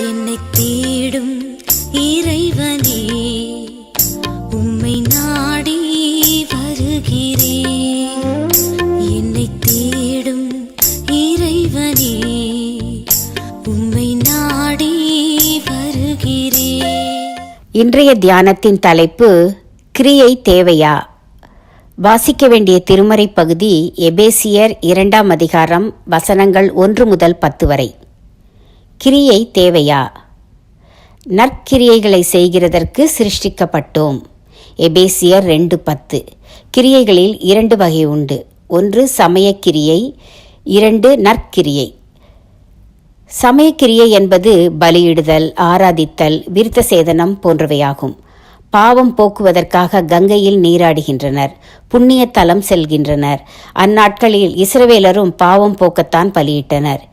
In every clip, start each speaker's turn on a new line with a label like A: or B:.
A: என்னை தேடும் இறைவனே, உம்மை நாடி வருகிறேன். என்னை தேடும் இறைவனே, உம்மை நாடி வருகிறேன்.
B: இன்றைய தியானத்தின் தலைப்பு கிரியை தேவையா? வாசிக்க வேண்டிய திருமறை பகுதி எபேசியர் 2ஆம் அதிகாரம் வசனங்கள் 1 முதல் 10 வரை. கிரியை தேவையா? நற்கிரியைகளை செய்கிறதற்கு சிருஷ்டிக்கப்பட்டோம். எபேசியர் 2:10. கிரியைகளில் 2 வகை உண்டு. 1 சமயக்கிரியை, 2 நற்கிரியை. சமயக்கிரியை என்பது பலியிடுதல், ஆராதித்தல், விருத்த சேதனம் போன்றவையாகும். பாவம் போக்குவதற்காக கங்கையில் நீராடுகின்றனர், புண்ணிய தலம் செல்கின்றனர். அந்நாட்களில் இஸ்ரவேலரும் பாவம் போக்கத்தான் பலியிட்டனர்.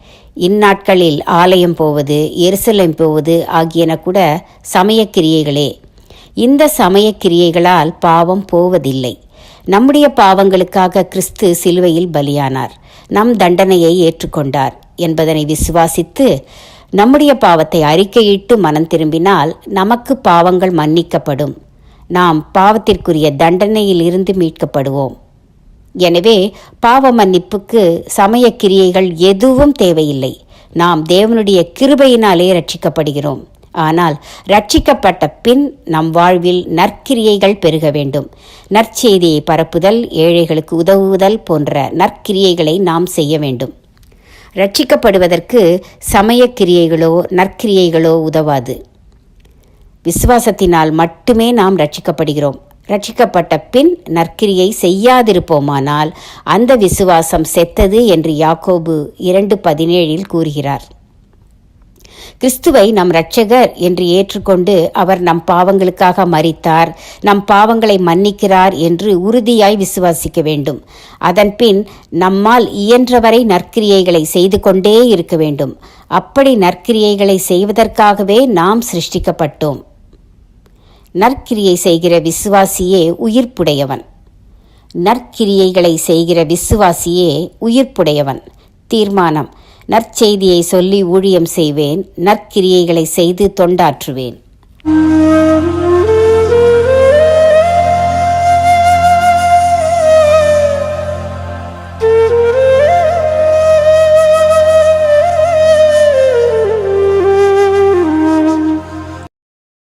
B: இந்நாட்களில் ஆலயம் போவது, எருசலேம் போவது ஆகியன கூட சமயக்கிரியைகளே. இந்த சமயக்கிரியைகளால் பாவம் போவதில்லை. நம்முடைய பாவங்களுக்காக கிறிஸ்து சிலுவையில் பலியானார், நம் தண்டனையை ஏற்றுக்கொண்டார் என்பதனை விசுவாசித்து நம்முடைய பாவத்தை அறிக்கையிட்டு மனம் திரும்பினால் நமக்கு பாவங்கள் மன்னிக்கப்படும். நாம் பாவத்திற்குரிய தண்டனையில் இருந்து மீட்கப்படுவோம். எனவே பாவ மன்னிப்புக்கு சமயக்கிரியைகள் எதுவும் தேவையில்லை. நாம் தேவனுடைய கிருபையினாலே ரட்சிக்கப்படுகிறோம். ஆனால் ரட்சிக்கப்பட்ட பின் நம் வாழ்வில் நற்கிரியைகள் பெருக வேண்டும். நற்செய்தியை பரப்புதல், ஏழைகளுக்கு உதவுதல் போன்ற நற்கிரியைகளை நாம் செய்ய வேண்டும். ரட்சிக்கப்படுவதற்கு சமயக்கிரியைகளோ நற்கிரியைகளோ உதவாது. விசுவாசத்தினால் மட்டுமே நாம் ரட்சிக்கப்படுகிறோம். ரட்சிக்கப்பட்ட பின் நற்கிரியை செய்யாதிருப்போமானால் அந்த விசுவாசம் செத்தது என்று யாக்கோபு 2:17 கூறுகிறார். கிறிஸ்துவை நம் இரட்சகர் என்று ஏற்றுக்கொண்டு அவர் நம் பாவங்களுக்காக மரித்தார், நம் பாவங்களை மன்னிக்கிறார் என்று உறுதியாய் விசுவாசிக்க வேண்டும். அதன்பின் நம்மால் இயன்றவரை நற்கிரியைகளை செய்து கொண்டே இருக்க வேண்டும். அப்படி நற்கிரியைகளை செய்வதற்காகவே நாம் சிருஷ்டிக்கப்பட்டோம். நற்கிரியை செய்கிற விசுவாசியே உயிர்ப்புடையவன். நற்கிரியைகளை செய்கிற விசுவாசியே உயிர்ப்புடையவன். தீர்மானம்: நற்செய்தியை சொல்லி ஊழியம் செய்வேன், நற்கிரியைகளை செய்து தொண்டாற்றுவேன்.